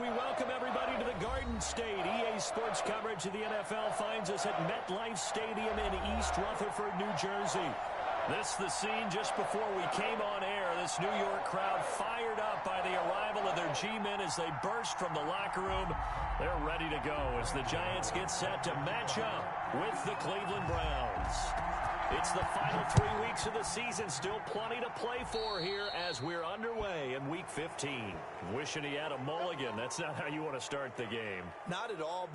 We welcome everybody to the Garden State. EA Sports coverage of the NFL finds us at MetLife Stadium in East Rutherford, New Jersey. This the scene just before we came on air. This New York crowd fired up by the arrival of their G-men as they burst from the locker room. They're ready to go as the Giants get set to match up with the Cleveland Browns. It's the final 3 weeks of the season. Still plenty to play for here as we're underway in Week 15. Wishing he had a mulligan. That's not how you want to start the game. Not at all.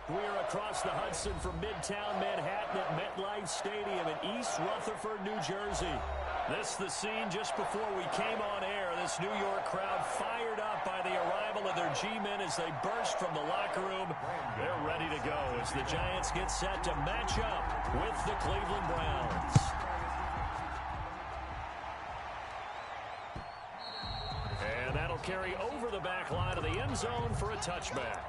We're across the Hudson from Midtown Manhattan at MetLife Stadium in East Rutherford, New Jersey. This the scene just before we came on air. This New York crowd fired up by the arrival of their G-men as they burst from the locker room. They're ready to go as the Giants get set to match up with the Cleveland Browns. And that'll carry over the back line of the end zone for a touchback.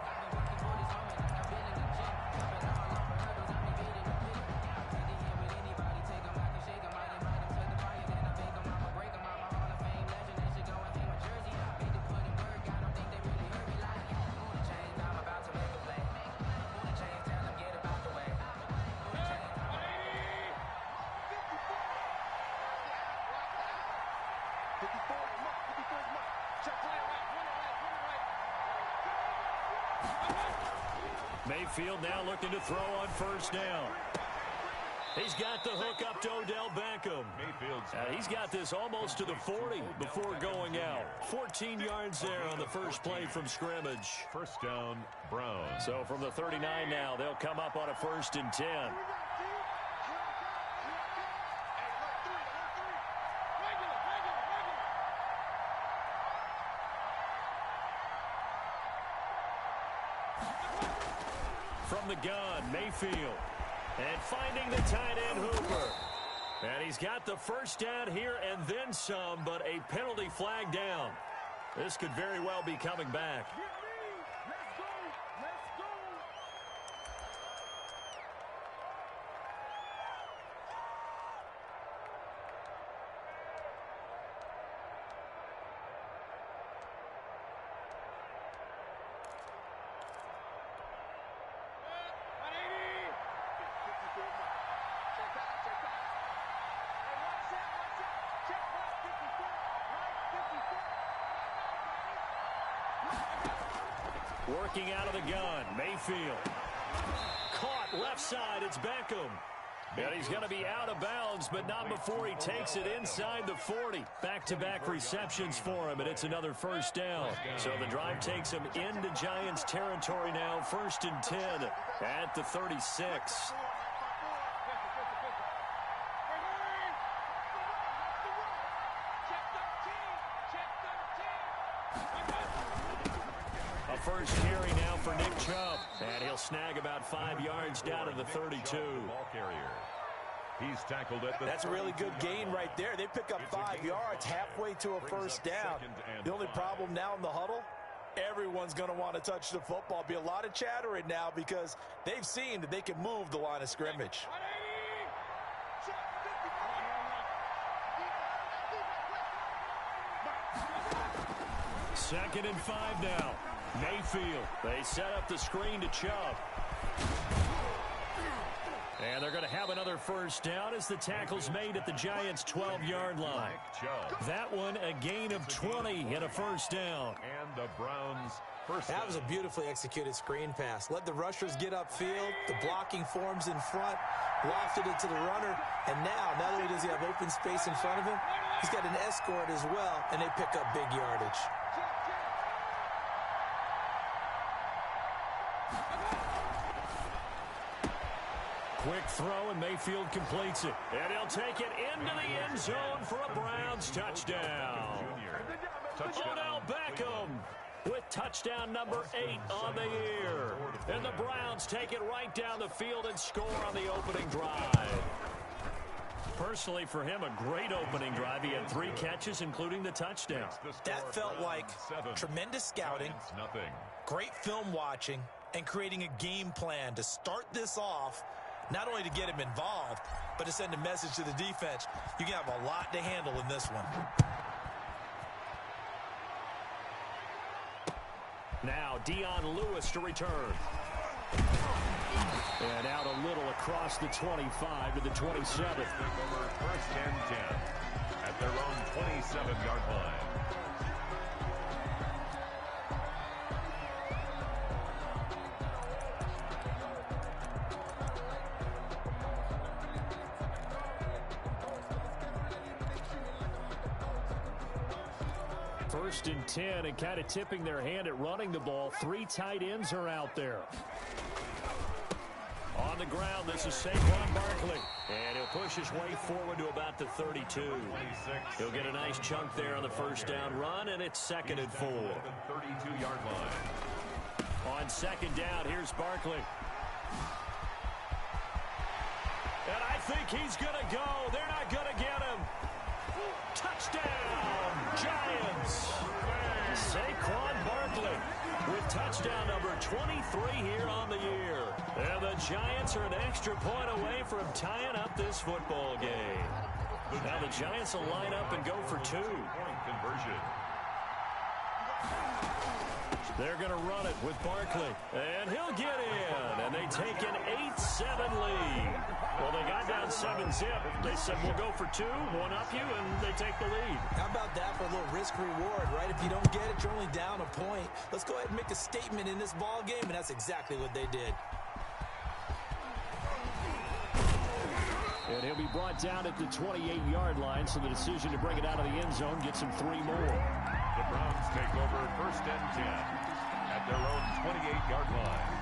Mayfield now looking to throw on first down. He's got the hook up to Odell Beckham. He's got this almost to the 40 before going out. 14 yards there on the first play from scrimmage. First down, Browns. So from the 39 now, they'll come up on a 1st and 10. From the gun, Mayfield. And finding the tight end, Hooper. And he's got the first down here and then some, but a penalty flag down. This could very well be coming back. Working out of the gun, Mayfield. Caught left side, it's Beckham. And he's going to be out of bounds, but not before he takes it inside the 40. Back-to-back receptions for him, and it's another first down. So the drive takes him into Giants territory now, 1st and 10 at the 36. A first carry now for Nick Chubb. And he'll snag about 5 yards down to the 32. Ball carrier. He's tackled at the That's a really good gain right there. They pick up 5 yards halfway to a first down. The only problem now in the huddle, everyone's going to want to touch the football. Be a lot of chattering now because they've seen that they can move the line of scrimmage. Second and 5 now. Mayfield. They set up the screen to Chubb. And they're going to have another first down as the tackle's made at the Giants' 12-yard line. That one a gain of 20 and a first down. And the Browns first That was a beautifully executed screen pass. Let the rushers get upfield. The blocking forms in front. Lofted it to the runner. And now, not only does he have open space in front of him, he's got an escort as well, and they pick up big yardage. Quick throw, and Mayfield completes it. And he'll take it into the end zone for a Browns touchdown. Odell Beckham with touchdown number 8 on the year. And the Browns take it right down the field and score on the opening drive. Personally, for him, a great opening drive. He had 3 catches, including the touchdown. That felt like tremendous scouting, great film watching, and creating a game plan to start this off, not only to get him involved, but to send a message to the defense. You can have a lot to handle in this one. Now, Dion Lewis to return. And out a little across the 25 to the 27. First and 10 at their own 27-yard line. First and 10, and kind of tipping their hand at running the ball. 3 tight ends are out there. On the ground, this is Saquon Barkley. And he'll push his way forward to about the 32. He'll get a nice chunk there on the first down run, and it's 2nd and 4. 32-yard line. On 2nd down, here's Barkley. And I think he's going to go. They're not going to get him. Touchdown, Giants. Saquon Barkley with touchdown number 23 here on the year. And the Giants are an extra point away from tying up this football game. Now the Giants will line up and go for 2. Point conversion. They're going to run it with Barkley. And he'll get in. And they take an 8-7 lead. Well, they got down 7-zip. They said, we'll go for 2, one up you, and they take the lead. How about that for a little risk-reward, right? If you don't get it, you're only down a point. Let's go ahead and make a statement in this ball game, and that's exactly what they did. And he'll be brought down at the 28-yard line, so the decision to bring it out of the end zone gets him 3 more. The Browns take over first and 10 at their own 28-yard line.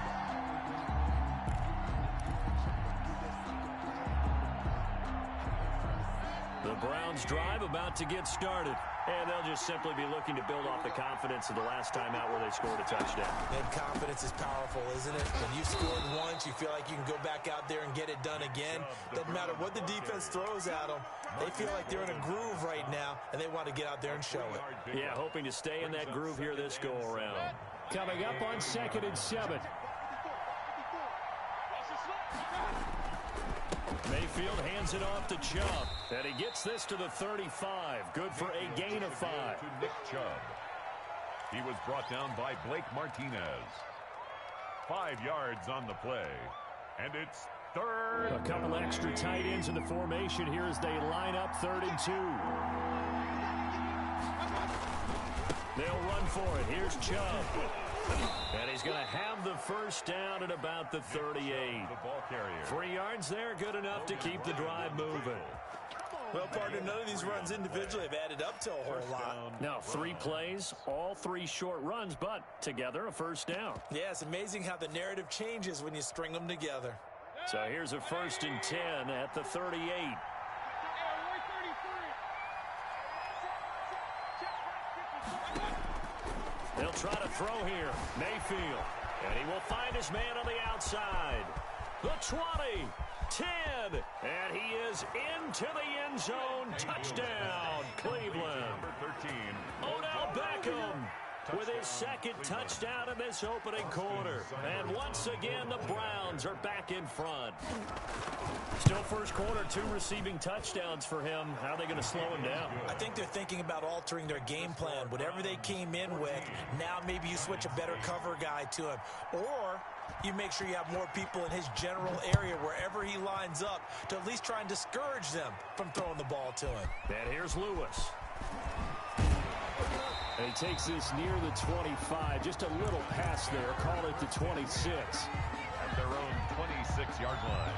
The Browns drive about to get started. And they'll just simply be looking to build off the confidence of the last time out where they scored a touchdown. And confidence is powerful, isn't it? When you scored once, you feel like you can go back out there and get it done again. Doesn't matter what the defense throws at them. They feel like they're in a groove right now, and they want to get out there and show it. Yeah, hoping to stay in that groove here this go-around. Coming up on 2nd and 7. Mayfield hands it off to Chubb. And he gets this to the 35. Good for a gain of 5. To Nick Chubb. He was brought down by Blake Martinez. 5 yards on the play. And it's 3rd. A couple extra tight ends in the formation here as they line up 3rd and 2. They'll run for it. Here's Chubb. And he's going to have the first down at about the 38. 3 yards there, good enough to keep the drive moving. Well, partner, none of these runs individually have added up to a whole lot. Now, 3 plays, all 3 short runs, but together a first down. Yeah, it's amazing how the narrative changes when you string them together. So here's a 1st and 10 at the 38. They'll try to throw here. Mayfield. And he will find his man on the outside. The 20, 10, and he is into the end zone. Touchdown, Cleveland. Number 13. Odell Beckham with his 2nd touchdown in this opening quarter. And once again, the Browns are back in front. Still first quarter, 2 receiving touchdowns for him. How are they going to slow him down? I think they're thinking about altering their game plan. Whatever they came in with, now maybe you switch a better cover guy to him. Or you make sure you have more people in his general area wherever he lines up to at least try and discourage them from throwing the ball to him. And here's Lewis. And he takes this near the 25. Just a little pass there. Call it the 26. At their own 26-yard line.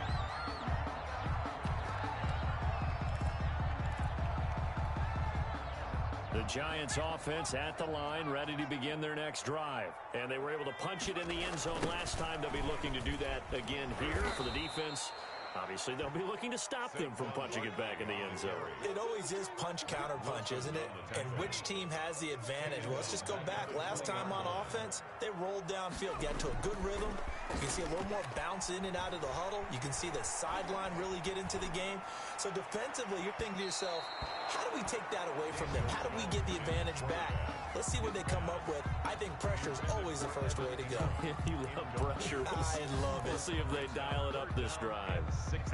The Giants offense at the line, ready to begin their next drive. And they were able to punch it in the end zone last time. They'll be looking to do that again here for the defense. Obviously, they'll be looking to stop them from punching it back in the end zone. It always is punch-counter-punch, isn't it? And which team has the advantage? Well, let's just go back. Last time on offense, they rolled downfield, got into a good rhythm. You can see a little more bounce in and out of the huddle. You can see the sideline really get into the game. So defensively, you're thinking to yourself, how do we take that away from them? How do we get the advantage back? Let's see what they come up with. I think pressure is always the first way to go. You love pressure. I love it. We'll see if they dial it up this drive.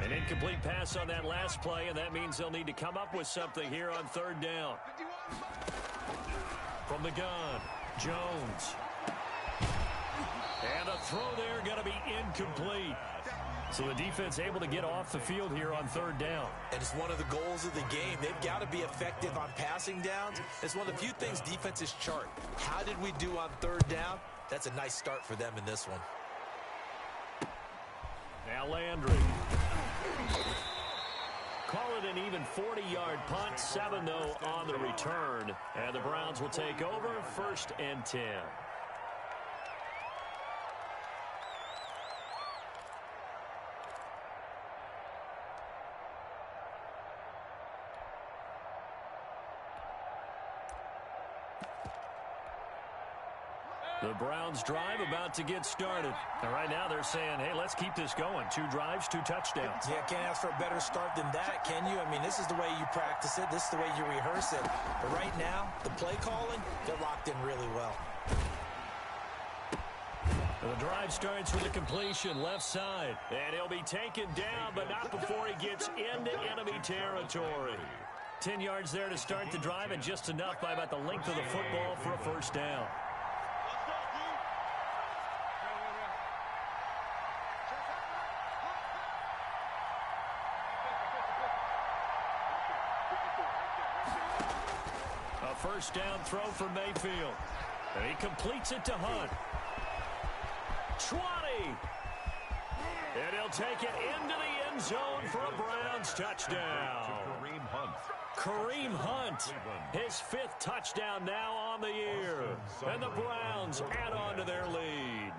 An incomplete pass on that last play, and that means they'll need to come up with something here on 3rd down. From the gun, Jones. And a throw there going to be incomplete. So the defense able to get off the field here on 3rd down. And it's one of the goals of the game. They've got to be effective on passing downs. It's one of the few things defenses chart. How did we do on 3rd down? That's a nice start for them in this one. Now Landry. Call it an even 40-yard punt. 7, though, on the return. And the Browns will take over 1st and 10. The Browns drive about to get started. And right now they're saying, hey, let's keep this going. 2 drives, 2 touchdowns. Yeah, can't ask for a better start than that, can you? I mean, this is the way you practice it. This is the way you rehearse it. But right now, the play calling, they're locked in really well. The drive starts with a completion left side. And he'll be taken down, but not before he gets into enemy territory. 10 yards there to start the drive, and just enough by about the length of the football for a first down. First down throw for Mayfield. And he completes it to Hunt. 20. And he'll take it into the end zone for a Browns touchdown. Kareem Hunt, his 5th touchdown now on the year. And the Browns add on to their lead.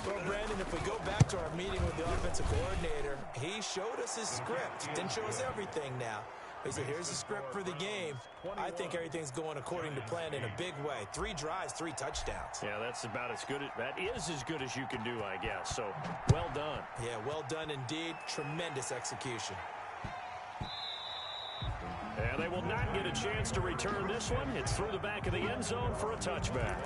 Well, Brandon, if we go back to our meeting with the offensive coordinator, he showed us his script. Didn't show us everything now. He said, here's the script for the game. I think everything's going according to plan in a big way. 3 drives, 3 touchdowns. Yeah, that's about as good. That is as good as you can do, I guess. So, well done. Yeah, well done indeed. Tremendous execution. And they will not get a chance to return this one. It's through the back of the end zone for a touchback.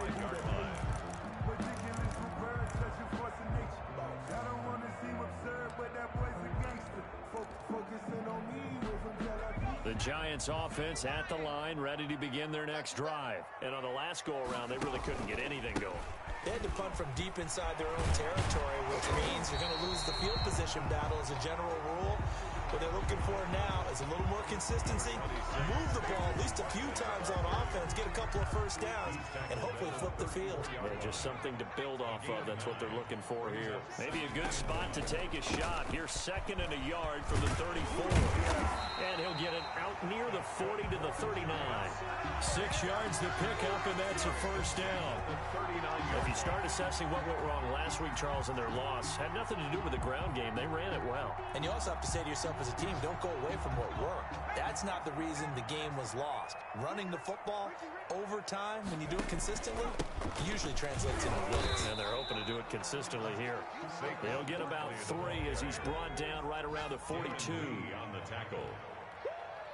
The Giants offense at the line, ready to begin their next drive. And on the last go-around, they really couldn't get anything going. They had to punt from deep inside their own territory, which means you're going to lose the field position battle as a general rule. What they're looking for now is a little more consistency, move the ball at least a few times on offense, get a couple of first downs, and hopefully flip the field. Yeah, just something to build off of. That's what they're looking for here. Maybe a good spot to take a shot. Here's 2nd and a yard from the 34. And he'll get it out near the 40 to the 39. 6 yards to pick up, and that's a first down. If you start assessing what went wrong last week, Charles, in their loss, had nothing to do with the ground game. They ran it well. And you also have to say to yourself as a team, don't go away from what worked. That's not the reason the game was lost. Running the football over time, when you do it consistently, usually translates into wins. And they're hoping to do it consistently here. They'll get about 3 as he's brought down right around the 42. On the tackle.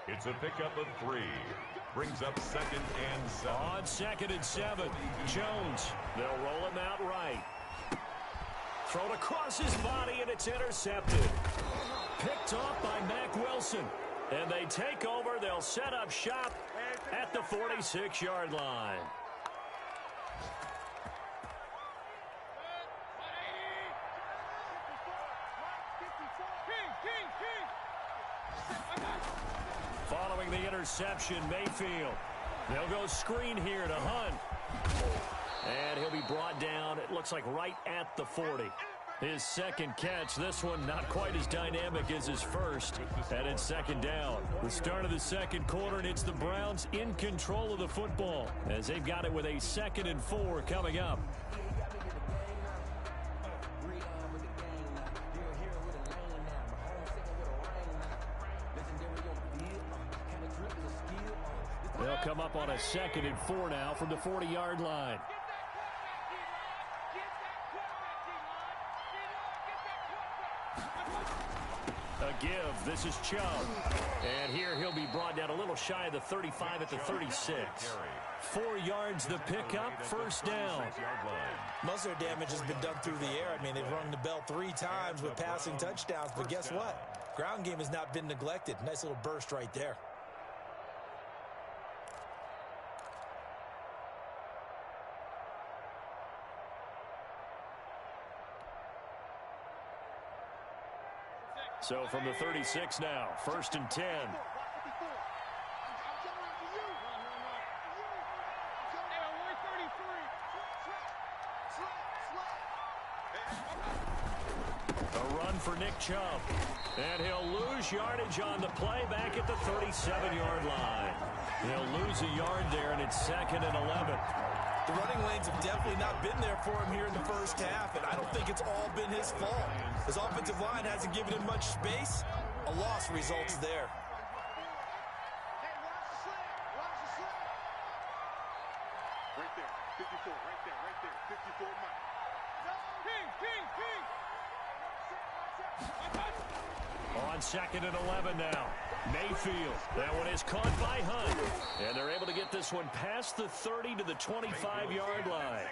It's a pickup of 3. Brings up 2nd and 7. On 2nd and 7, Jones. They'll roll him out right. Thrown across his body, and it's intercepted. Picked off by Mack Wilson. And they take over. They'll set up shop at the 46-yard line. Following the interception, Mayfield. They'll go screen here to Hunt. And he'll be brought down, it looks like right at the 40. His 2nd catch, this one not quite as dynamic as his first. And it's 2nd down. The start of the 2nd quarter, and it's the Browns in control of the football as they've got it with a 2nd and 4 coming up. They'll come up on a 2nd and 4 now from the 40-yard line. A give. This is Chubb. And here he'll be brought down a little shy of the 35 at the 36. 4 yards the pickup, first down. Most of their damage has been done through the air. I mean, they've rung the bell 3 times with passing touchdowns. But guess what? Ground game has not been neglected. Nice little burst right there. So from the 36 now, 1st and 10. A run for Nick Chubb. And he'll lose yardage on the play back at the 37-yard line. He'll lose a yard there, and it's 2nd and 11. The running lanes have definitely not been there for him here in the first half, and I don't think it's all been his fault. His offensive line hasn't given him much space. A loss results there. Right there, 54, right there, 54 Mike. On 2nd and 11 now. Mayfield. That one is caught by Hunt. And they're able to get this one past the 30 to the 25-yard line.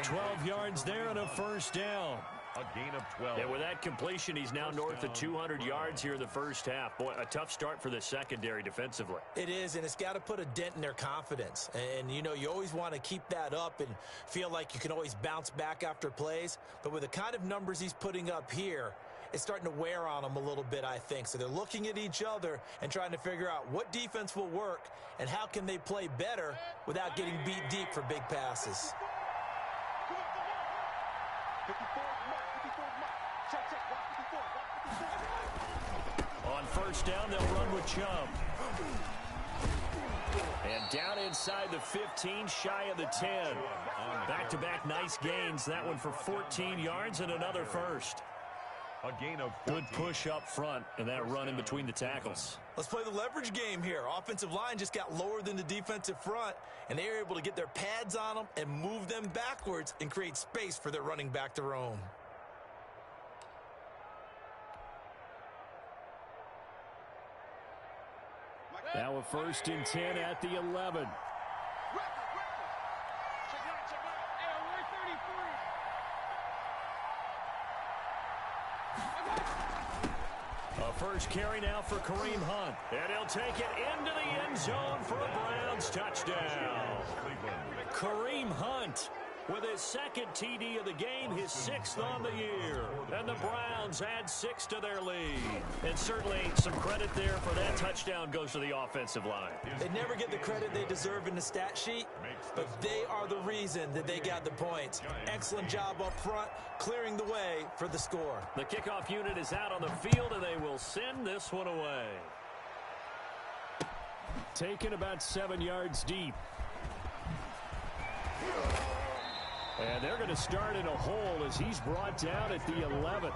12 yards there and a first down. A gain of 12. And with that completion, he's now north of 200 yards here in the first half. Boy, a tough start for the secondary defensively. It is, and it's got to put a dent in their confidence. And, you know, you always want to keep that up and feel like you can always bounce back after plays. But with the kind of numbers he's putting up here, it's starting to wear on them a little bit, I think. So they're looking at each other and trying to figure out what defense will work and how can they play better without getting beat deep for big passes. On first down, they'll run with Chubb. And down inside the 15, shy of the 10. Back-to-back nice gains. That one for 14 yards and another first. A gain of 14. Good push up front and that run in between the tackles. Let's play the leverage game here. Offensive line just got lower than the defensive front, and they were able to get their pads on them and move them backwards and create space for their running back to roam. Now a 1st and 10 at the 11. A first carry now for Kareem Hunt. And he'll take it into the end zone for a Browns touchdown. Kareem Hunt with his second TD of the game, his 6th on the year. And the Browns add 6 to their lead. And certainly some credit there for that touchdown goes to the offensive line. They never get the credit they deserve in the stat sheet, but they are the reason that they got the points. Excellent job up front, clearing the way for the score. The kickoff unit is out on the field, and they will send this one away. Taken about 7 yards deep. And they're going to start in a hole as he's brought down at the 11.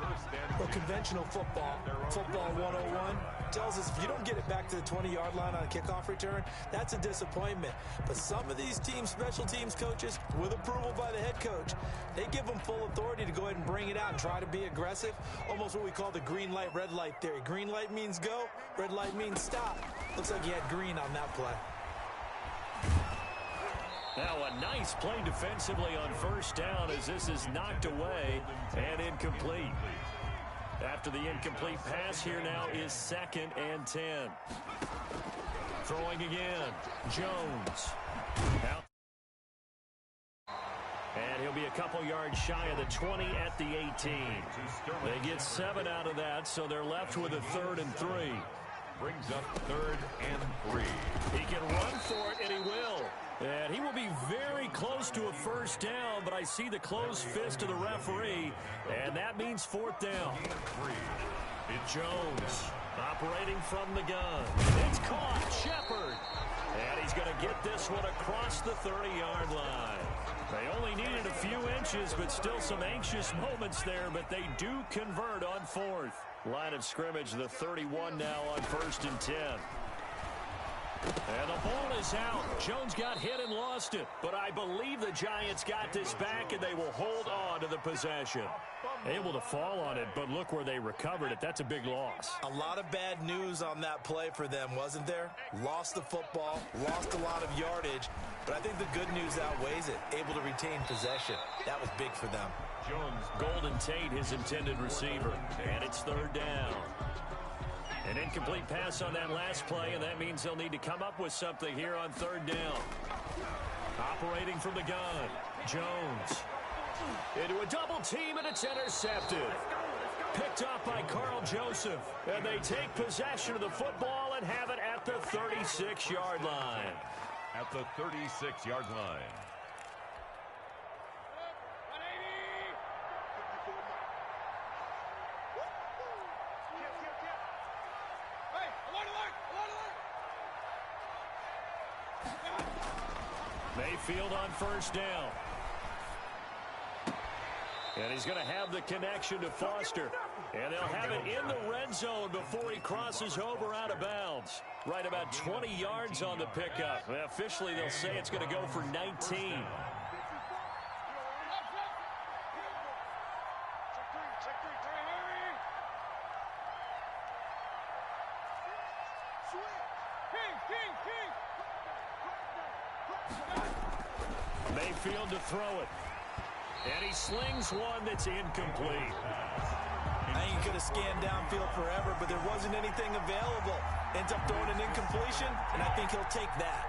Well, conventional football 101, tells us if you don't get it back to the 20-yard line on a kickoff return, that's a disappointment. But some of these teams, special teams coaches, with approval by the head coach, they give them full authority to go ahead and bring it out and try to be aggressive. Almost what we call the green light, red light theory. Green light means go, red light means stop. Looks like he had green on that play. Now a nice play defensively on first down as this is knocked away and incomplete. After the incomplete pass, here now is 2nd and 10. Throwing again, Jones. Out. And he'll be a couple yards shy of the 20 at the 18. They get 7 out of that, so they're left with a 3rd and 3. Brings up 3rd and 3. He can run for it, and he will. And he will be very close to a first down, but I see the closed fist of the referee, and that means 4th down. It's Jones operating from the gun. It's caught. Shepard. And he's going to get this one across the 30-yard line. They only needed a few inches, but still some anxious moments there, but they do convert on 4th. Line of scrimmage, the 31 now on 1st and 10. And the ball is out. Jones got hit and lost it. But I believe the Giants got this back, and they will hold on to the possession. Able to fall on it, but look where they recovered it. That's a big loss. A lot of bad news on that play for them, wasn't there? Lost the football, lost a lot of yardage, but I think the good news outweighs it. Able to retain possession. That was big for them. Jones, Golden Tate, his intended receiver. And it's 3rd down. An incomplete pass on that last play, and that means they'll need to come up with something here on 3rd down. Operating from the gun, Jones. Into a double team, and it's intercepted. Picked off by Carl Joseph. And they take possession of the football and have it at the 36-yard line. At the 36-yard line. Mayfield on first down. And he's going to have the connection to Foster. And they'll have it in the red zone before he crosses over out of bounds. Right about 20 yards on the pickup. And officially, they'll say it's going to go for 19. Mayfield to throw it. And he slings one that's incomplete. I ain't going to scan downfield forever, but there wasn't anything available. Ends up throwing an incompletion, and I think he'll take that.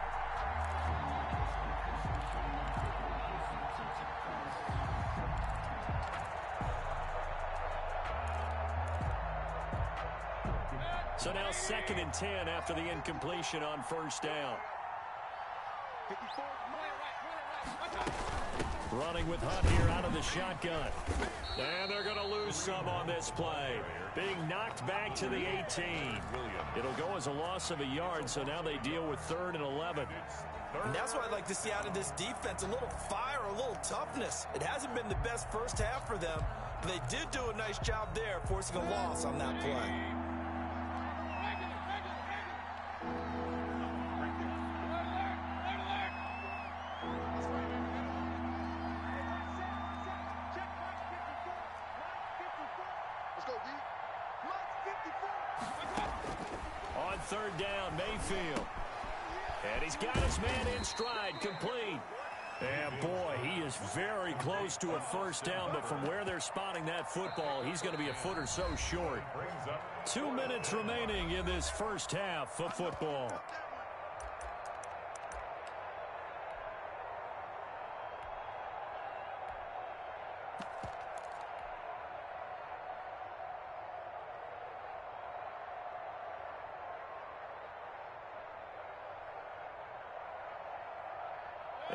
So now 2nd and 10 after the incompletion on first down. Running with Hunt here out of the shotgun. And they're going to lose some on this play. Being knocked back to the 18. It'll go as a loss of a yard, so now they deal with 3rd and 11. And that's what I'd like to see out of this defense. A little fire, a little toughness. It hasn't been the best first half for them, but they did do a nice job there, forcing a loss on that play. On 3rd down, Mayfield. And he's got his man in stride, complete. And boy, he is very close to a first down, but from where they're spotting that football, he's going to be a foot or so short. 2 minutes remaining in this first half of football.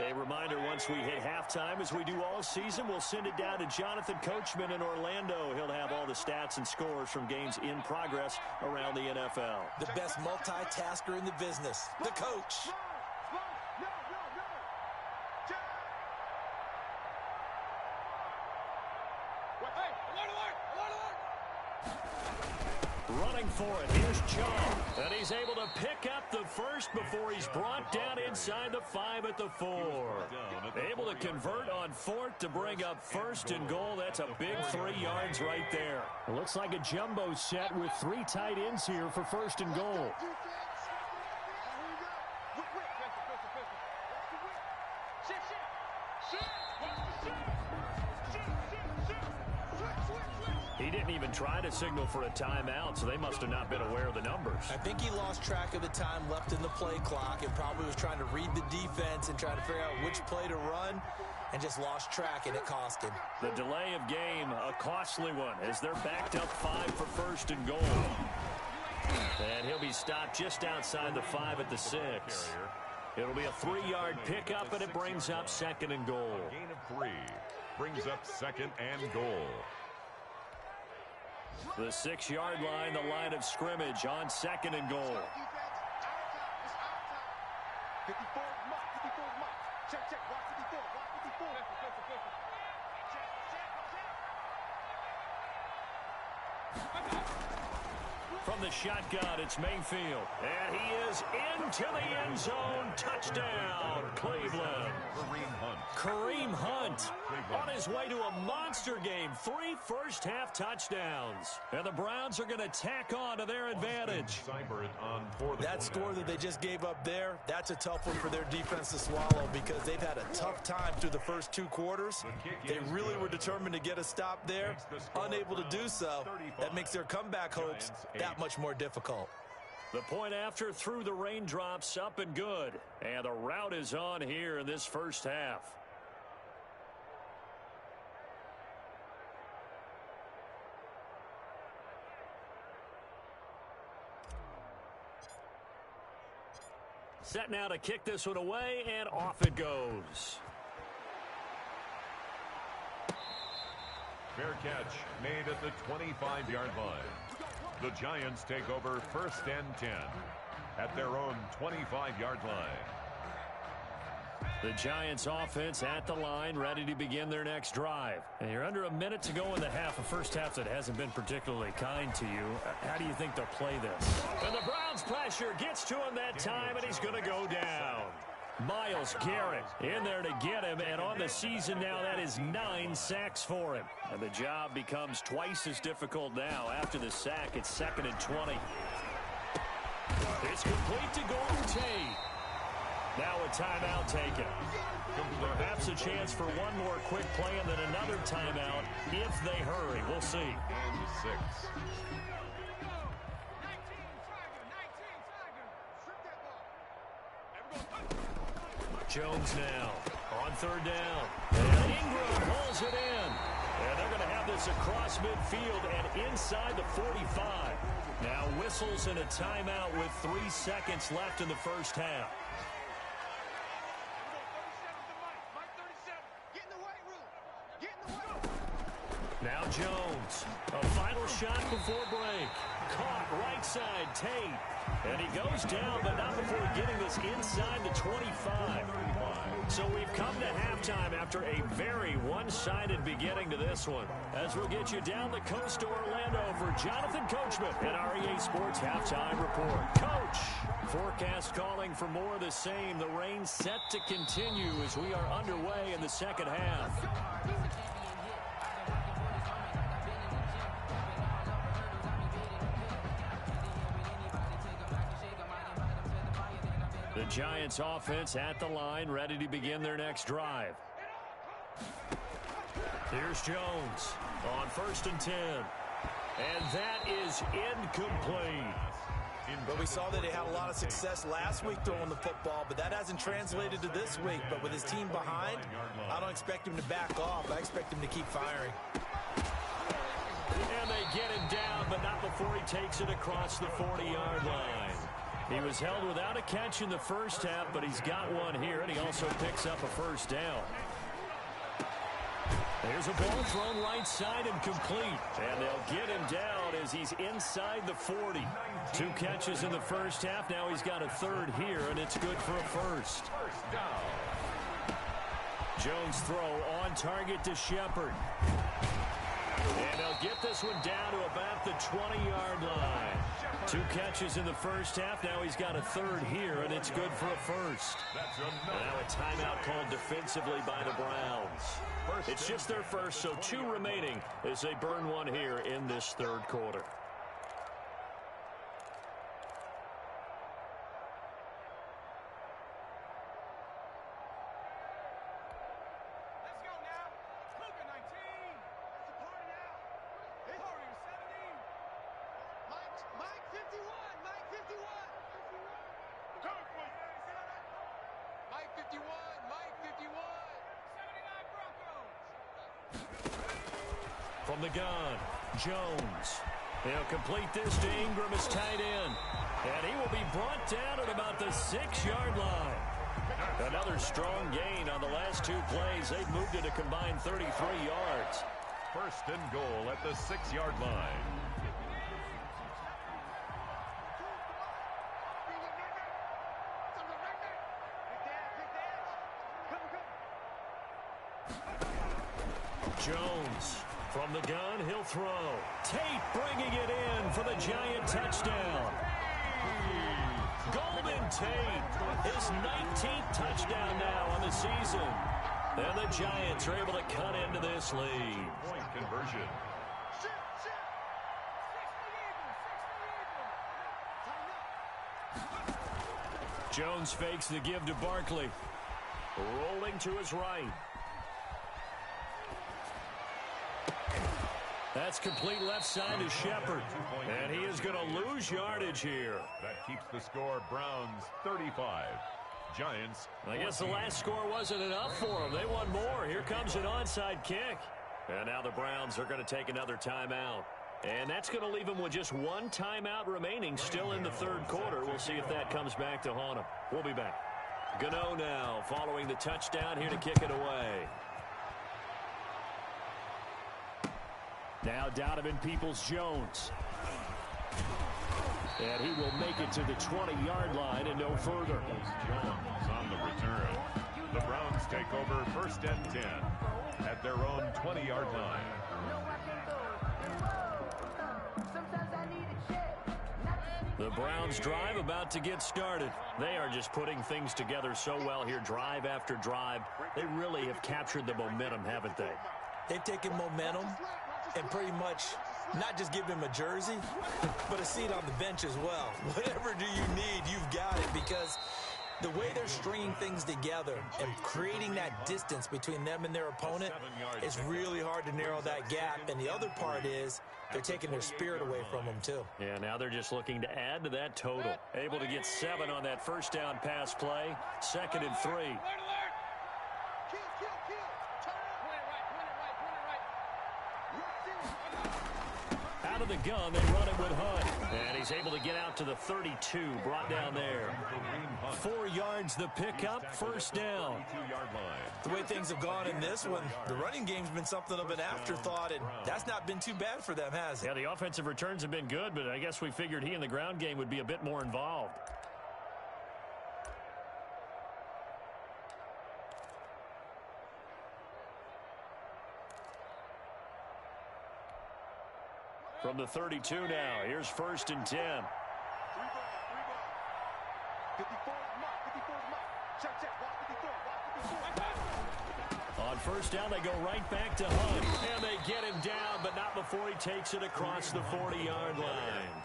A reminder, once we hit halftime, as we do all season, we'll send it down to Jonathan Coachman in Orlando. He'll have all the stats and scores from games in progress around the NFL. The best multitasker in the business, the coach. Running for it, here's Chung, and he's able to pick up the first before he's brought down inside the 5 at the 4. Able to convert on 4th to bring up 1st and goal. That's a big 3 yards right there. It looks like a jumbo set with 3 tight ends here for 1st and goal. He didn't even try to signal for a timeout, so they must have not been aware of the numbers. I think he lost track of the time left in the play clock and probably was trying to read the defense and trying to figure out which play to run and just lost track, and it cost him. The delay of game, a costly one, as they're backed up 5 for 1st and goal. And he'll be stopped just outside the 5 at the 6. It'll be a 3-yard pickup, and it brings up 2nd and goal. Gain of 3 brings up 2nd and goal. The 6-yard line, the line of scrimmage on 2nd and goal. 54 mark, 54 mark. Check, check, block 54, block 54. From the shotgun, it's Mayfield. And he is into the end zone. Touchdown, Cleveland. Kareem Hunt on his way to a monster game. 3 first-half touchdowns. And the Browns are going to tack on to their advantage. That score that they just gave up there, that's a tough one for their defense to swallow because they've had a tough time through the first 2 quarters. They really were determined to get a stop there. Unable to do so, that makes their comeback hopes that much more difficult. The point after through the raindrops, up and good. And the route is on here in this first half. Set now to kick this one away, and off it goes. Fair catch made at the 25-yard line. The Giants take over 1st and 10 at their own 25-yard line. The Giants offense at the line, ready to begin their next drive. And you're under a minute to go in the half, a first half that hasn't been particularly kind to you. How do you think they'll play this? And the Browns pressure gets to him that time, and he's going to go down. Myles Garrett in there to get him, and on the season now, that is 9 sacks for him. And the job becomes twice as difficult now. After the sack, it's 2nd and 20. It's complete to Golden Tate. Now a timeout taken. Perhaps a chance for one more quick play and then another timeout if they hurry. We'll see. And 6. Jones now on 3rd down. And Ingram pulls it in. And they're going to have this across midfield and inside the 45. Now whistles and a timeout with 3 seconds left in the first half. Now Jones, a final shot before break. Caught right side, Tate. And he goes down, but not before getting this inside the 25. So we've come to halftime after a very one-sided beginning to this one. As we'll get you down the coast to Orlando for Jonathan Coachman at our EA Sports Halftime Report. Coach, forecast calling for more of the same. The rain set to continue as we are underway in the second half. The Giants offense at the line, ready to begin their next drive. Here's Jones on 1st and 10. And that is incomplete. But we saw that he had a lot of success last week throwing the football, but that hasn't translated to this week. But with his team behind, I don't expect him to back off. I expect him to keep firing. And they get him down, but not before he takes it across the 40-yard line. He was held without a catch in the first half, but he's got one here, and he also picks up a first down. There's a ball thrown right side and complete. And they'll get him down as he's inside the 40. 2 catches in the first half. Now he's got a third here, and it's good for a first. Jones' throw on target to Shepard. And they'll get this one down to about the 20-yard line. 2 catches in the first half. Now he's got a third here, and it's good for a first. Now a timeout called defensively by the Browns. It's just their first, so 2 remaining as they burn one here in this third quarter. From the gun, Jones. He'll complete this to Ingram as tight end. And he will be brought down at about the 6-yard line. Another strong gain on the last 2 plays. They've moved it a combined 33 yards. First and goal at the 6-yard line. Jones. From the gun, he'll throw. Tate bringing it in for the Giant touchdown. Golden Tate, his 19th touchdown now on the season. And the Giants are able to cut into this lead. Point conversion. Jones fakes the give to Barkley. Rolling to his right. That's complete left side to Shepard. And he is going to lose yardage here. That keeps the score Browns 35. Giants. I guess the last score wasn't enough for them. They want more. Here comes an onside kick. And now the Browns are going to take another timeout. And that's going to leave them with just 1 timeout remaining still in the third quarter. We'll see if that comes back to haunt them. We'll be back. Gano now following the touchdown here to kick it away. Now Donovan Peoples-Jones. And he will make it to the 20-yard line and no further. Jones on the return. The Browns take over first and 10 at their own 20-yard line. The Browns drive about to get started. They are just putting things together so well here, drive after drive. They really have captured the momentum, haven't they? They've taken momentum and pretty much not just give him a jersey, but a seat on the bench as well. Whatever do you need, you've got it, because the way they're stringing things together and creating that distance between them and their opponent is really hard to narrow that gap. And the other part is they're taking their spirit away from them, too. Yeah, now they're just looking to add to that total. Able to get 7 on that first down pass play. 2nd and 3. Out of the gun, they run it with Hunt. And he's able to get out to the 32, brought down there. 4 yards the pickup, first down. The way things have gone in this one, the running game's been something of an afterthought, and that's not been too bad for them, has it? Yeah, the offensive returns have been good, but I guess we figured he in the ground game would be a bit more involved. From the 32 now, here's 1st and 10. 3 ball. 54 mark. 54 mark. Check. Watch 54. On first down, they go right back to Hunt. And they get him down, but not before he takes it across the 40-yard line.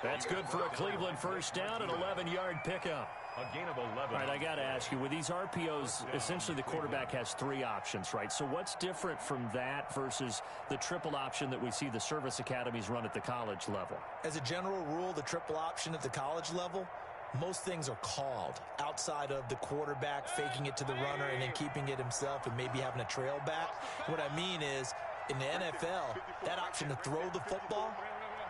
That's good for a Cleveland first down, an 11-yard pickup. A gain of 11. All right, I got to ask you, with these RPOs, essentially the quarterback has 3 options, right? So what's different from that versus the triple option that we see the service academies run at the college level? As a general rule, the triple option at the college level, most things are called outside of the quarterback faking it to the runner and then keeping it himself and maybe having a trail back. What I mean is, in the NFL, that option to throw the football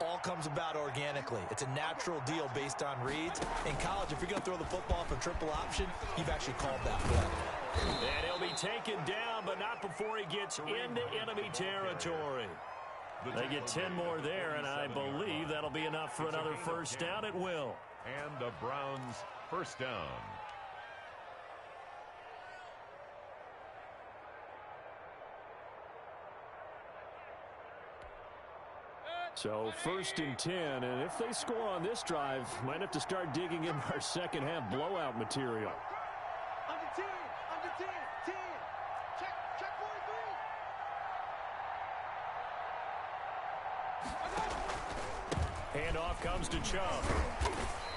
all comes about organically. It's a natural deal based on reads. In college, if you're going to throw the football for triple option, you've actually called that play. And he'll be taken down, but not before he gets into enemy territory. They get 10 more there, and I believe that'll be enough for another first down at will. And the Browns first down. So first and 10, and if they score on this drive, might have to start digging in our second half blowout material. Under 10, 10. Check 43. Handoff comes to Chubb.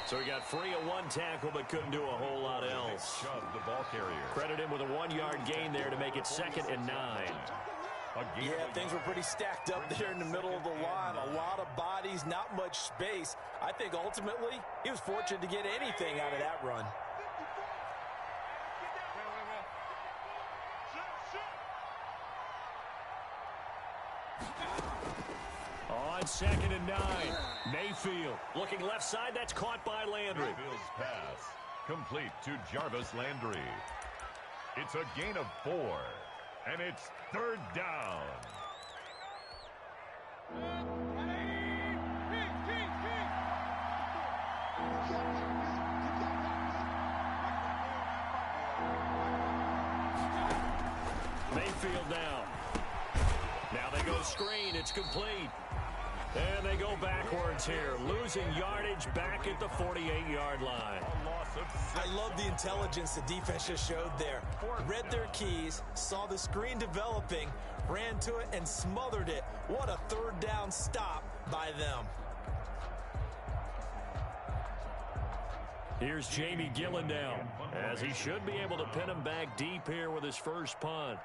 So he got free of one tackle, but couldn't do a whole lot else. Chubb, the ball carrier. Credit him with a 1-yard gain there to make it 2nd and 9. Yeah, things were pretty stacked up there in the middle of the line. A lot of bodies, not much space. I think ultimately he was fortunate to get anything out of that run. On 2nd and 9, Mayfield looking left side. That's caught by Landry. Mayfield's pass complete to Jarvis Landry. It's a gain of 4, and it's 3rd down. Mayfield down. Now they go screen. It's complete. And they go backwards here, losing yardage back at the 48-yard line. I love the intelligence the defense just showed there. Read their keys, saw the screen developing, ran to it, and smothered it. What a 3rd down stop by them. Here's Jamie Gillen down, as he should be able to pin him back deep here with his first punt.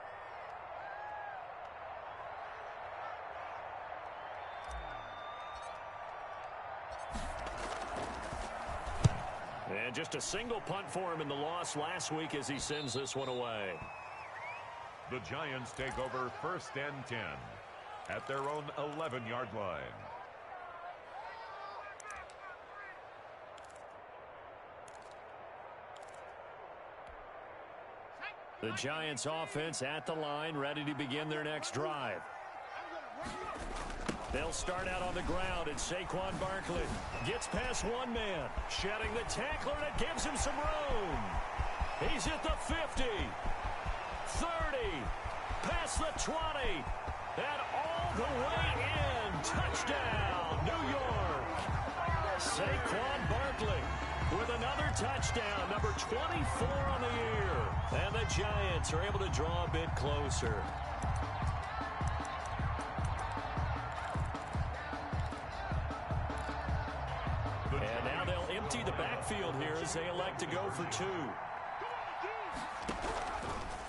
And just a single punt for him in the loss last week as he sends this one away. The Giants take over 1st and 10 at their own 11-yard line. The Giants offense at the line, ready to begin their next drive. They'll start out on the ground, and Saquon Barkley gets past one man, shedding the tackler, and it gives him some room. He's at the 50, 30, past the 20, and all the way in. Touchdown, New York. Saquon Barkley with another touchdown, number 24 on the year. And the Giants are able to draw a bit closer. And now they'll empty the backfield here as they elect to go for 2.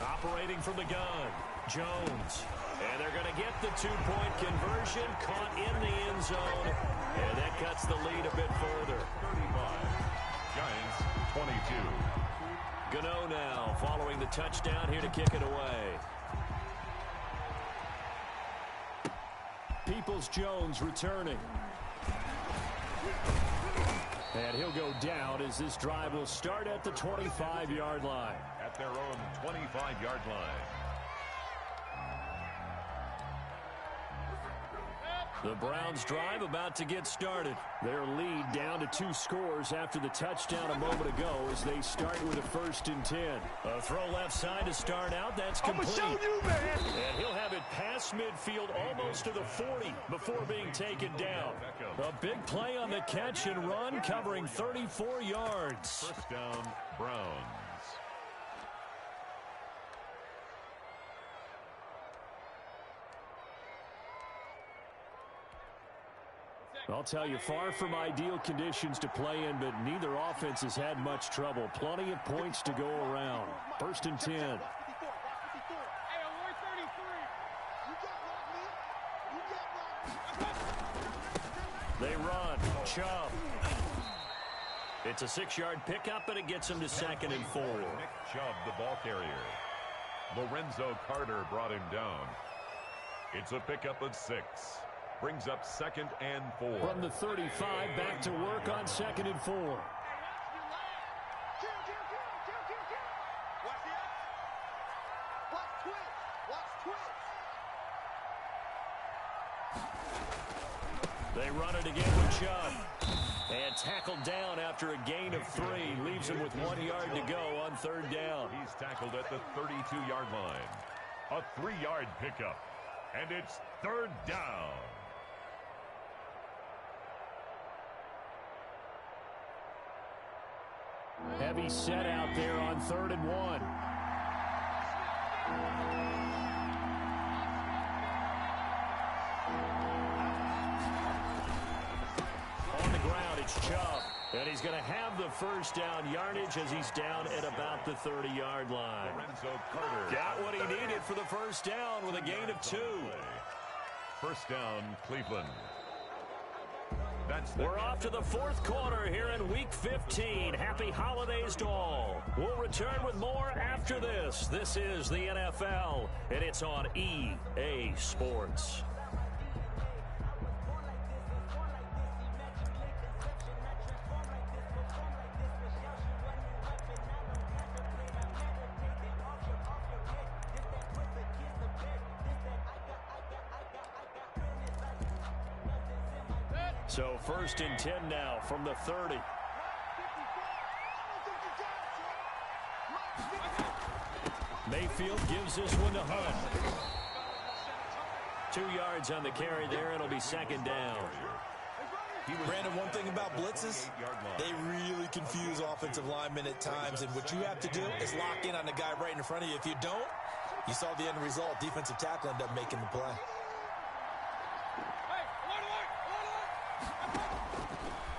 Operating from the gun, Jones. And they're going to get the 2-point conversion, caught in the end zone. And that cuts the lead a bit further. 35. Giants 22. Gano now following the touchdown here to kick it away. Peoples-Jones returning. And he'll go down as this drive will start at the 25-yard line. At their own 25-yard line. The Browns drive about to get started. Their lead down to 2 scores after the touchdown a moment ago as they start with a 1st and 10. A throw left side to start out. That's complete. I'm gonna show you, man. And he'll have it past midfield almost to the 40 before being taken down. A big play on the catch and run covering 34 yards. First down, Browns. I'll tell you, far from ideal conditions to play in, but neither offense has had much trouble. Plenty of points to go around. 1st and 10. They run. Chubb. It's a 6-yard pickup, and it gets him to 2nd and 4. Nick Chubb, the ball carrier. Lorenzo Carter brought him down. It's a pickup of 6. Brings up 2nd and 4. From the 35, back to work on 2nd and 4. Watch the out. Watch twitch. Watch twitch. They run it again with Chubb. And tackled down after a gain of 3. Leaves him with 1 yard to go on 3rd down. He's tackled at the 32-yard line. A 3-yard pickup. And it's 3rd down. Heavy set out there on 3rd and 1. On the ground, it's Chubb. And he's going to have the 1st down yardage as he's down at about the 30-yard line. Got what he needed for the 1st down with a gain of 2. 1st down, Cleveland. We're off to the 4th quarter here in Week 15. Happy holidays to all. We'll return with more after this. This is the NFL, and it's on EA Sports. So 1st and 10 now from the 30. Mayfield gives this one to Hunt. 2 yards on the carry there. It'll be 2nd down. Brandon, one thing about blitzes, they really confuse offensive linemen at times. And what you have to do is lock in on the guy right in front of you. If you don't, you saw the end result. Defensive tackle ended up making the play.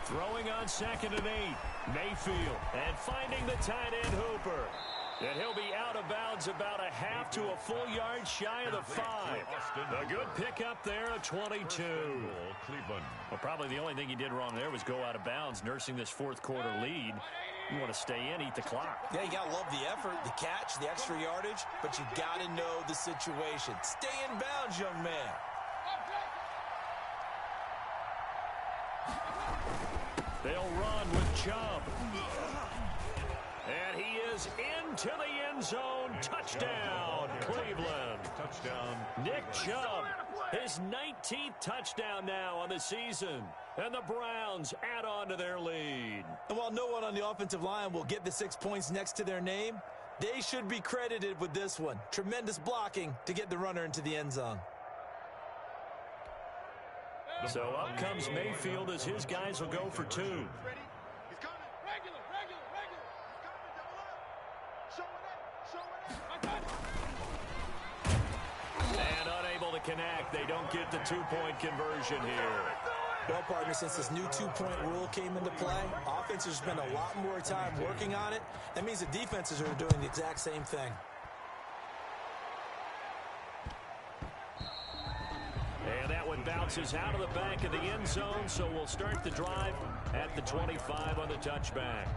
Throwing on 2nd and 8. Mayfield. And finding the tight end Hooper. And he'll be out of bounds about a half to a full yard shy of the 5. A good pickup there at 22. Well, probably the only thing he did wrong there was go out of bounds, nursing this 4th quarter lead. You want to stay in, eat the clock. Yeah, you got to love the effort, the catch, the extra yardage, but you got to know the situation. Stay in bounds, young man. They'll run with Chubb. And he is into the end zone. Touchdown, Cleveland. Touchdown. Nick Chubb, his 19th touchdown now on the season. And the Browns add on to their lead. And while no one on the offensive line will get the 6 points next to their name, they should be credited with this one. Tremendous blocking to get the runner into the end zone. So up comes Mayfield as his guys will go for 2. He's coming. Regular. He's coming. Double up. Show it. And unable to connect. They don't get the 2-point conversion here. Well, partner, since this new 2-point rule came into play, offenses spend a lot more time working on it. That means the defenses are doing the exact same thing. And that one bounces out of the back of the end zone, so we'll start the drive at the 25 on the touchback.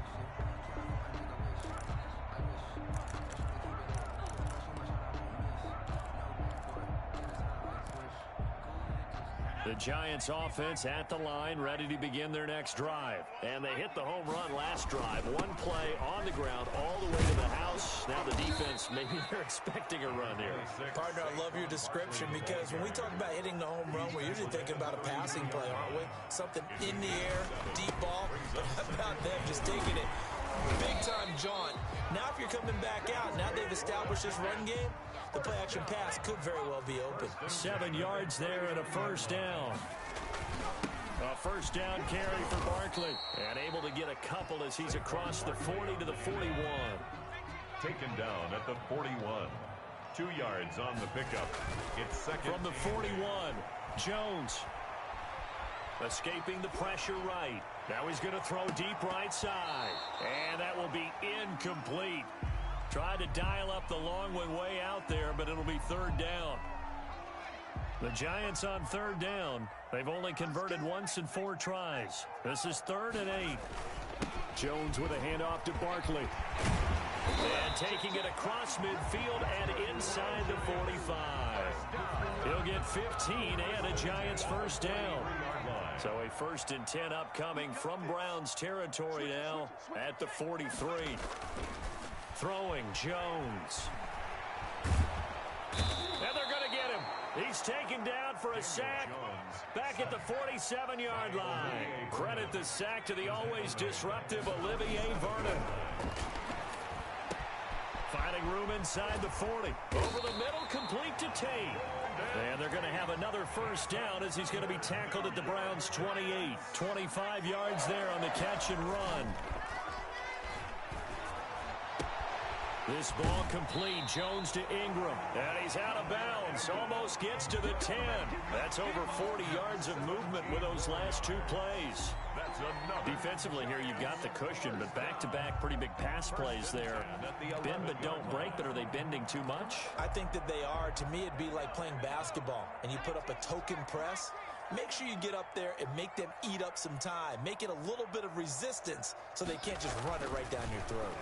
The Giants offense at the line, ready to begin their next drive. And they hit the home run last drive. 1 play on the ground all the way to the house. Now the defense, maybe they're expecting a run here. Partner, I love your description because when we talk about hitting the home run, we're usually thinking about a passing play, aren't we? Something in the air, deep ball. But how about them just taking it big-time jaunt? Now if you're coming back out, now they've established this run game, the play-action pass could very well be open. 7 yards there and a 1st down. A 1st down carry for Barkley. And able to get a couple as he's across the 40 to the 41. Taken down at the 41. 2 yards on the pickup. It's 2nd. From the 41, Jones. Escaping the pressure right. Now he's going to throw deep right side. And that will be incomplete. Tried to dial up the long one way out there, but it'll be 3rd down. The Giants on 3rd down. They've only converted once in 4 tries. This is 3rd and 8. Jones with a handoff to Barkley. And taking it across midfield and inside the 45. He'll get 15 and a Giants first down. So a 1st and 10 upcoming from Browns territory now at the 43. Throwing Jones. And they're going to get him. He's taken down for a sack back at the 47-yard line. Credit the sack to the always disruptive Olivier Vernon. Finding room inside the 40. Over the middle, complete to Tate. And they're going to have another first down as he's going to be tackled at the Browns' 28. 25 yards there on the catch and run. This ball complete. Jones to Ingram. And he's out of bounds. Almost gets to the 10. That's over 40 yards of movement with those last 2 plays. Defensively here, you've got the cushion, but back-to-back pretty big pass plays there. Bend but don't break, but are they bending too much? I think that they are. To me, it'd be like playing basketball, and you put up a token press. Make sure you get up there and make them eat up some time. Make it a little bit of resistance so they can't just run it right down your throat.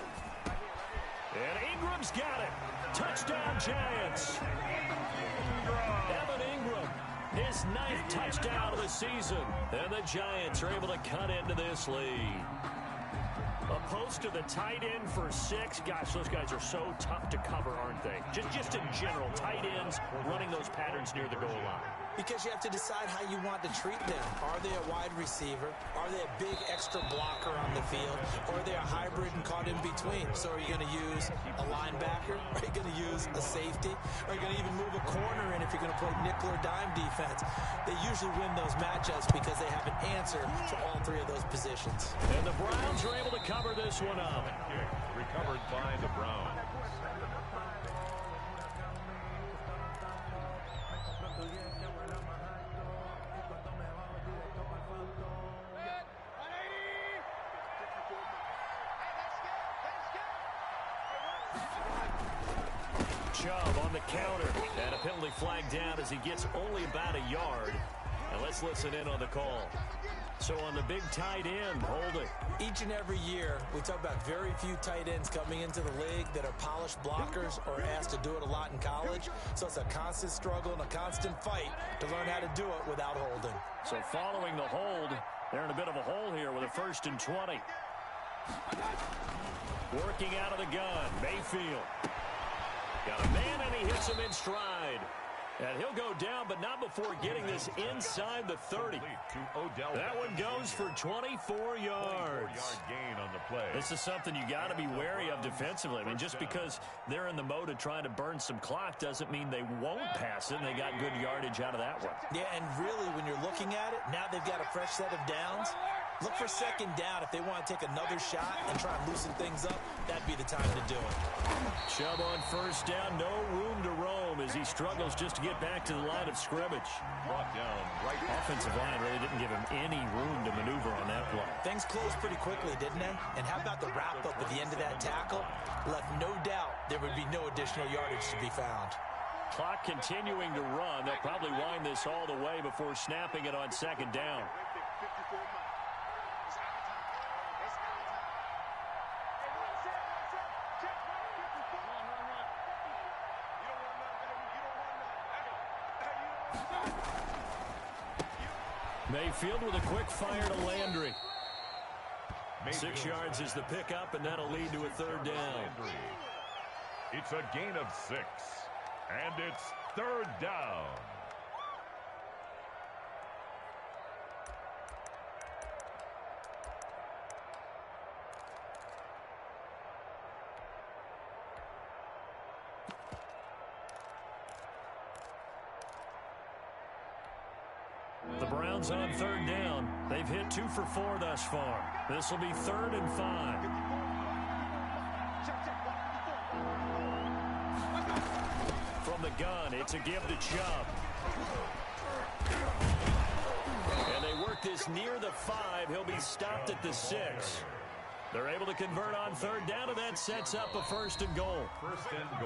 And Ingram's got it. Touchdown, Giants. Evan Ingram, his 9th touchdown of the season. And the Giants are able to cut into this lead. Opposed to the tight end for 6. Gosh, those guys are so tough to cover, aren't they? Just in general, tight ends running those patterns near the goal line. Because you have to decide how you want to treat them. Are they a wide receiver? Are they a big extra blocker on the field? Or are they a hybrid and caught in between? So are you going to use a linebacker? Are you going to use a safety? Are you going to even move a corner in if you're going to play nickel or dime defense? They usually win those matchups because they have an answer for all 3 of those positions. And the Browns are able to cover this one up. Recovered by the Browns. Chubb on the counter, and a penalty flag down as he gets only about a yard. And let's listen in on the call. So on the big tight end, hold it. Each and every year, we talk about very few tight ends coming into the league that are polished blockers or asked to do it a lot in college. So it's a constant struggle and a constant fight to learn how to do it without holding. So following the hold, they're in a bit of a hole here with a 1st and 20. Working out of the gun, Mayfield. Got a man, and he hits him in stride. And he'll go down, but not before getting this inside the 30. That one goes for 24 yards. Gain on the play. This is something you got to be wary of defensively. I mean, just because they're in the mode of trying to burn some clock doesn't mean they won't pass it, and they got good yardage out of that one. Yeah, and really, when you're looking at it, now they've got a fresh set of downs. Look for 2nd down. If they want to take another shot and try and loosen things up, that'd be the time to do it. Chubb on 1st down, no room to roam as he struggles just to get back to the line of scrimmage. Brought down right. Offensive line really didn't give him any room to maneuver on that play. Things closed pretty quickly, didn't they? And how about the wrap-up at the end of that tackle? Left no doubt there would be no additional yardage to be found. Clock continuing to run. They'll probably wind this all the way before snapping it on 2nd down. Mayfield with a quick fire to Landry. 6 yards is the pickup, and that'll lead to a 3rd down. It's a gain of 6, and it's 3rd down. The Browns on 3rd down. They've hit 2 for 4 thus far. This will be 3rd and 5. From the gun, it's a give to Chubb. And they work this near the 5. He'll be stopped at the 6. They're able to convert on 3rd down, and that sets up a 1st and goal.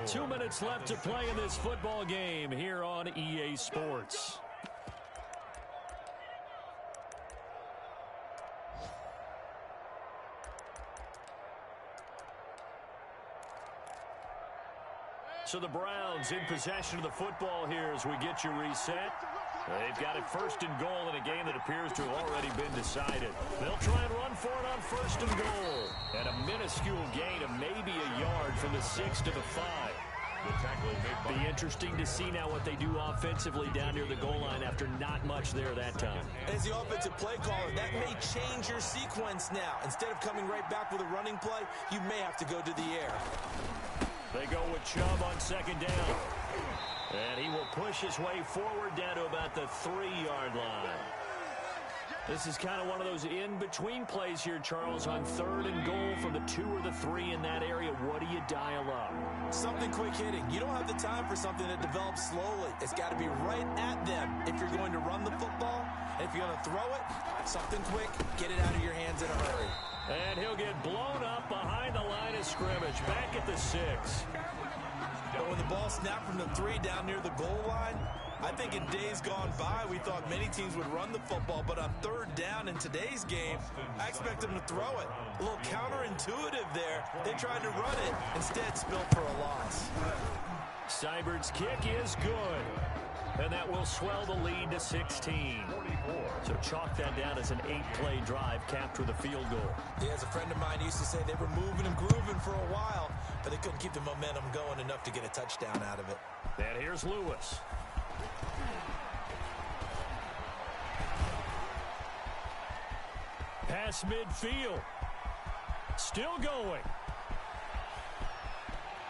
2 minutes left to play in this football game here on EA Sports. So the Browns in possession of the football here as we get you reset. They've got it first and goal in a game that appears to have already been decided. They'll try and run for it on first and goal. And a minuscule gain of maybe a yard from the 6 to the 5. Be interesting to see now what they do offensively down near the goal line after not much there that time. As the offensive play caller, that may change your sequence now. Instead of coming right back with a running play, you may have to go to the air. They go with Chubb on second down. And he will push his way forward down to about the 3-yard line. This is kind of one of those in-between plays here, Charles, on third and goal from the 2 or the 3 in that area. What do you dial up? Something quick hitting. You don't have the time for something that develops slowly. It's got to be right at them if you're going to run the football. And if you're going to throw it, something quick, get it out of your hands in a hurry. And he'll get blown up behind the line of scrimmage, back at the 6. But when the ball snapped from the 3 down near the goal line, I think in days gone by, we thought many teams would run the football, but on third down in today's game, I expect them to throw it. A little counterintuitive there. They tried to run it, instead spilled for a loss. Seibert's kick is good, and that will swell the lead to 16. So chalk that down as an 8-play drive capped with a field goal. Yeah, as a friend of mine used to say, they were moving and grooving for a while, but they couldn't keep the momentum going enough to get a touchdown out of it. And here's Lewis. Pass midfield. Still going.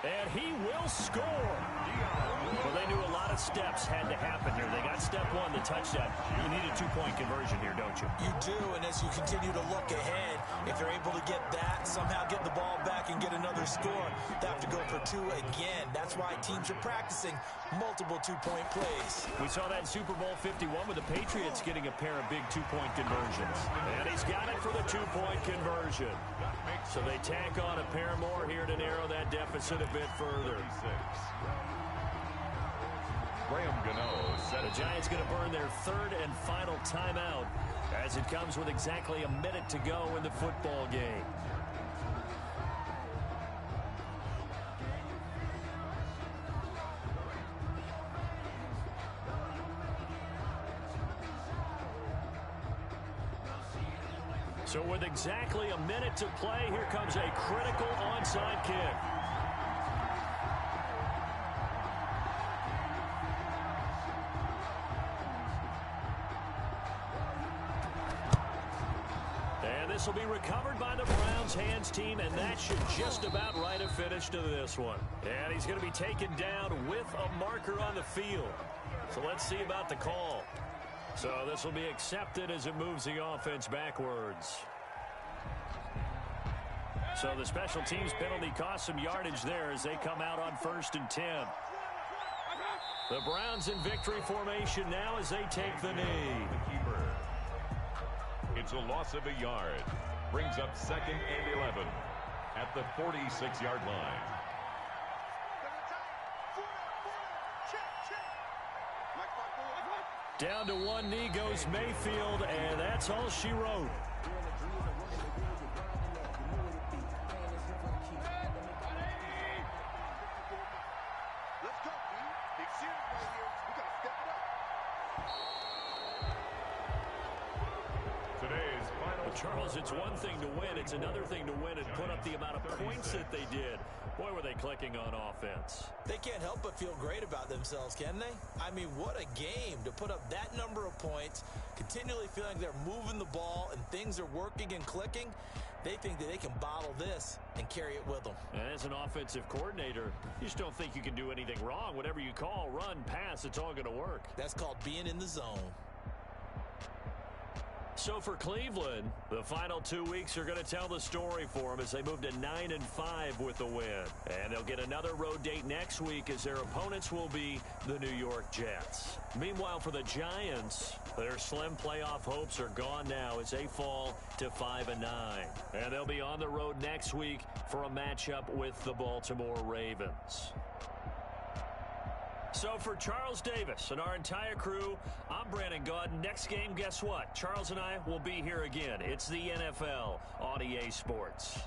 And he will score. Well, they knew a lot of steps had to happen here. They got step 1, the touchdown. You need a 2-point conversion here, don't you? You do, and as you continue to look ahead, if they're able to get that, somehow get the ball back and get another score, they have to go for 2 again. That's why teams are practicing multiple 2-point plays. We saw that in Super Bowl 51 with the Patriots getting a pair of big 2-point conversions. And he's got it for the 2-point conversion. So they tack on a pair more here to narrow that deficit a bit further. The Giants going to burn their 3rd and final timeout as it comes with exactly a minute to go in the football game. So with exactly a minute to play, here comes a critical onside kick. This will be recovered by the Browns hands team, and that should just about write a finish to this one. And he's going to be taken down with a marker on the field. So let's see about the call. So this will be accepted as it moves the offense backwards. So the special teams penalty cost some yardage there as they come out on 1st and 10. The Browns in victory formation now as they take the knee. It's a loss of a yard. Brings up 2nd and 11 at the 46-yard line. Down to one knee goes Mayfield, and that's all she wrote. Charles, it's one thing to win. It's another thing to win and put up the amount of points that they did. Boy, were they clicking on offense. They can't help but feel great about themselves, can they? I mean, what a game to put up that number of points, continually feeling they're moving the ball and things are working and clicking. They think that they can bottle this and carry it with them. And as an offensive coordinator, you just don't think you can do anything wrong. Whatever you call, run, pass, it's all going to work. That's called being in the zone. So for Cleveland, the final 2 weeks are going to tell the story for them as they move to 9-5 with the win. And they'll get another road date next week as their opponents will be the New York Jets. Meanwhile, for the Giants, their slim playoff hopes are gone now as they fall to 5-9. And they'll be on the road next week for a matchup with the Baltimore Ravens. So for Charles Davis and our entire crew, I'm Brandon Gaudin. Next game, guess what? Charles and I will be here again. It's the NFL on EA Sports.